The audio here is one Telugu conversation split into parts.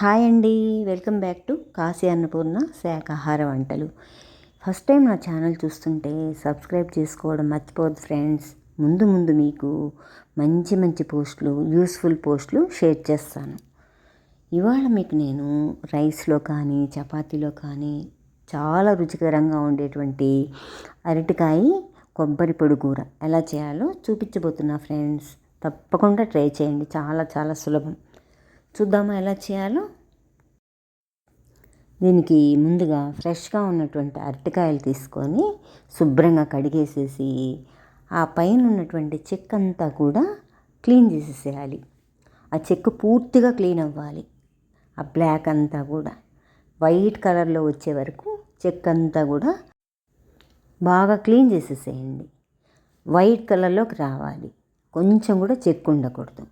హాయ్ అండి, welcome back to Kashi Annapurna శాకాహార వంటలు. ఫస్ట్ టైం నా ఛానల్ చూస్తుంటే సబ్స్క్రైబ్ చేసుకోవడం మర్చిపోవద్దు ఫ్రెండ్స్. ముందు ముందు మీకు మంచి మంచి పోస్టులు, యూస్ఫుల్ పోస్టులు షేర్ చేస్తాను. ఇవాళ మీకు నేను రైస్లో కానీ చపాతీలో కానీ చాలా రుచికరంగా ఉండేటువంటి అరటికాయ కొబ్బరి పొడి కూర ఎలా చేయాలో చూపించబోతున్నా ఫ్రెండ్స్. తప్పకుండా ట్రై చేయండి, చాలా చాలా సులభం. చూద్దామా ఎలా చేయాలో. దీనికి ముందుగా ఫ్రెష్గా ఉన్నటువంటి అరటికాయలు తీసుకొని శుభ్రంగా కడిగేసేసి ఆ పైన ఉన్నటువంటి చెక్క అంతా కూడా క్లీన్ చేసేసేయాలి. ఆ చెక్క పూర్తిగా క్లీన్ అవ్వాలి. ఆ బ్లాక్ అంతా కూడా వైట్ కలర్లో వచ్చే వరకు చెక్క అంతా కూడా బాగా క్లీన్ చేసేసేయండి. వైట్ కలర్లోకి రావాలి, కొంచెం కూడా చెక్కు ఉండకూడదు.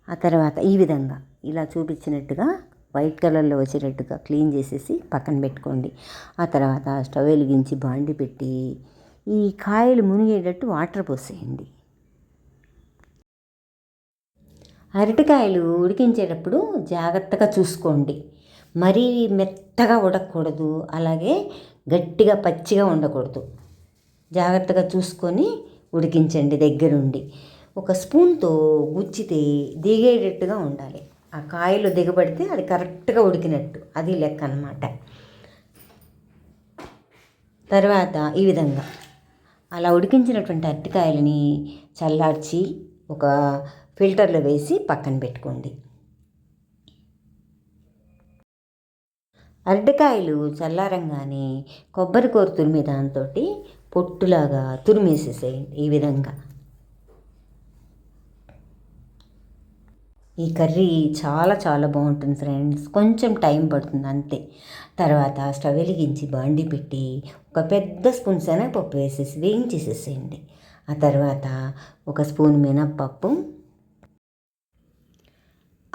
ఆ తర్వాత ఈ విధంగా ఇలా చూపించినట్టుగా వైట్ కలర్లో వచ్చేటట్టుగా క్లీన్ చేసేసి పక్కన పెట్టుకోండి. ఆ తర్వాత స్టవ్ వెలిగించి బాండి పెట్టి ఈ కాయలు మునిగేటట్టు వాటర్ పోసేయండి. అరటికాయలు ఉడికించేటప్పుడు జాగ్రత్తగా చూసుకోండి. మరీ మెత్తగా ఉడకకూడదు, అలాగే గట్టిగా పచ్చిగా ఉండకూడదు. జాగ్రత్తగా చూసుకొని ఉడికించండి దగ్గరుండి. ఒక స్పూన్తో గుచ్చితే దిగేటట్టుగా ఉండాలి. ఆ కాయలు దిగబడితే అది కరెక్ట్గా ఉడికినట్టు, అది లెక్క అన్నమాట. తర్వాత ఈ విధంగా అలా ఉడికించినటువంటి అరటికాయలని చల్లార్చి ఒక ఫిల్టర్లో వేసి పక్కన పెట్టుకోండి. అరటికాయలు చల్లారంగానే కొబ్బరి కూర తురిమే దాంతో పొట్టులాగా తురిమేసేసేయండి. ఈ విధంగా ఈ కర్రీ చాలా చాలా బాగుంటుంది ఫ్రెండ్స్. కొంచెం టైం పడుతుంది అంతే. తర్వాత స్టవ్ వెలిగించి బాండి పెట్టి ఒక పెద్ద స్పూన్ శనగపప్పు వేసేసి వేయించేసేసేయండి. ఆ తర్వాత ఒక స్పూన్ మినప్పప్పు,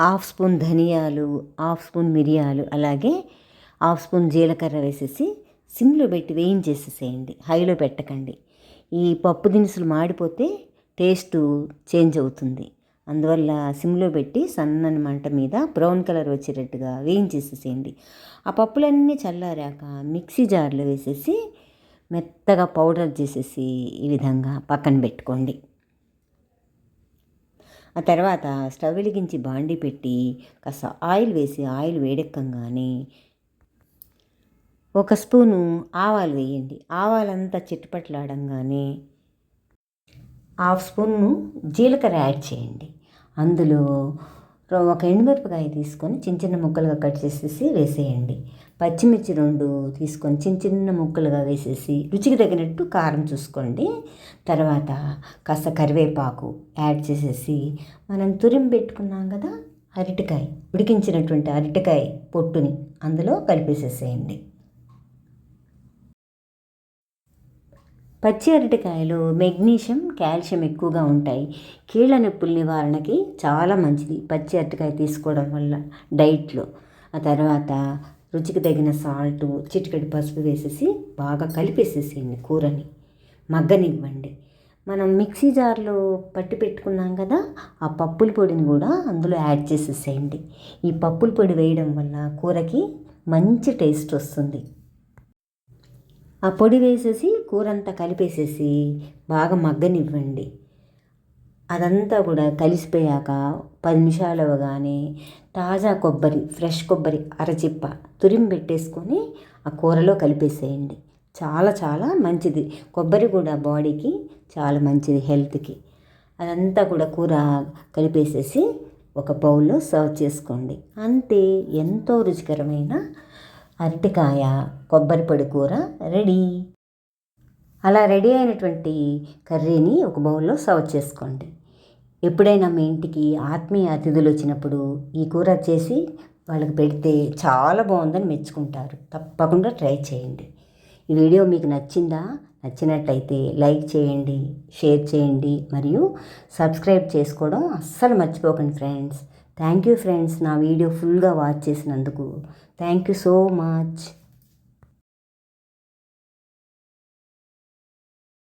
హాఫ్ స్పూన్ ధనియాలు, హాఫ్ స్పూన్ మిరియాలు, అలాగే హాఫ్ స్పూన్ జీలకర్ర వేసేసి సిమ్లో పెట్టి వేయించేసేసేయండి. హైలో పెట్టకండి. ఈ పప్పు దినుసులు మాడిపోతే టేస్ట్ చేంజ్ అవుతుంది. అందువల్ల సిమ్లో పెట్టి సన్నని మంట మీద బ్రౌన్ కలర్ వచ్చేటట్టుగా వేయించేసేసేయండి. ఆ పప్పులన్నీ చల్లారాక మిక్సీ జార్లో వేసేసి మెత్తగా పౌడర్ చేసేసి ఈ విధంగా పక్కన పెట్టుకోండి. ఆ తర్వాత స్టవ్ వెలిగించి బాండి పెట్టి కాస్త ఆయిల్ వేసి ఆయిల్ వేడెక్కగానే ఒక స్పూను ఆవాలు వేయండి. ఆవాలంతా చిట్టుపట్లాడంగానే హాఫ్ స్పూను జీలకర్ర యాడ్ చేయండి. అందులో ఒక ఎండుమిరపకాయ తీసుకొని చిన్న చిన్న ముక్కలుగా కట్ చేసేసి వేసేయండి. పచ్చిమిర్చి 2 తీసుకొని చిన్న చిన్న ముక్కలుగా వేసేసి రుచికి తగినట్టు కారం చూసుకోండి. తర్వాత కాస్త కరివేపాకు యాడ్ చేసేసి మనం తురిమి పెట్టుకున్నాం కదా అరటికాయ, ఉడికించినటువంటి అరటికాయ పొట్టుని అందులో కలిపేసేసేయండి. పచ్చి అరటికాయలు మెగ్నీషియం, కాల్షియం ఎక్కువగా ఉంటాయి. కీళ్ళ నొప్పుల నివారణకి చాలా మంచిది పచ్చి అరటికాయ తీసుకోవడం వల్ల డైట్లో. ఆ తర్వాత రుచికి తగిన సాల్టు, చిటికెడు పసుపు వేసేసి బాగా కలిపేసేసేయండి. కూరని మగ్గనివ్వండి. మనం మిక్సీ జార్లో పట్టి పెట్టుకున్నాం కదా, ఆ పప్పుల పొడిని కూడా అందులో యాడ్ చేసేసేయండి. ఈ పప్పుల పొడి వేయడం వల్ల కూరకి మంచి టేస్ట్ వస్తుంది. ఆ పొడి వేసేసి కూర అంతా కలిపేసేసి బాగా మగ్గనివ్వండి. అదంతా కూడా కలిసిపోయాక 10 నిమిషాలు అవ్వగానే తాజా కొబ్బరి, ఫ్రెష్ కొబ్బరి అరచిప్ప తురిమి పెట్టేసుకొని ఆ కూరలో కలిపేసేయండి. చాలా చాలా మంచిది. కొబ్బరి కూడా బాడీకి చాలా మంచిది, హెల్త్కి. అదంతా కూడా కూర కలిపేసేసి ఒక బౌల్లో సర్వ్ చేసుకోండి. అంతే, ఎంతో రుచికరమైన అరటికాయ కొబ్బరి పొడి కూర రెడీ. అలా రెడీ అయినటువంటి కర్రీని ఒక బౌల్లో సర్వ్ చేసుకోండి. ఎప్పుడైనా మీ ఇంటికి ఆత్మీయ అతిథులు వచ్చినప్పుడు ఈ కూర చేసి వాళ్ళకి పెడితే చాలా బాగుందని మెచ్చుకుంటారు. తప్పకుండా ట్రై చేయండి. ఈ వీడియో మీకు నచ్చిందా? నచ్చినట్లయితే లైక్ చేయండి, షేర్ చేయండి, మరియు సబ్స్క్రైబ్ చేసుకోవడం అస్సలు మర్చిపోకండి ఫ్రెండ్స్. థ్యాంక్ యూ ఫ్రెండ్స్, నా వీడియో ఫుల్గా వాచ్ చేసినందుకు. Thank you so much.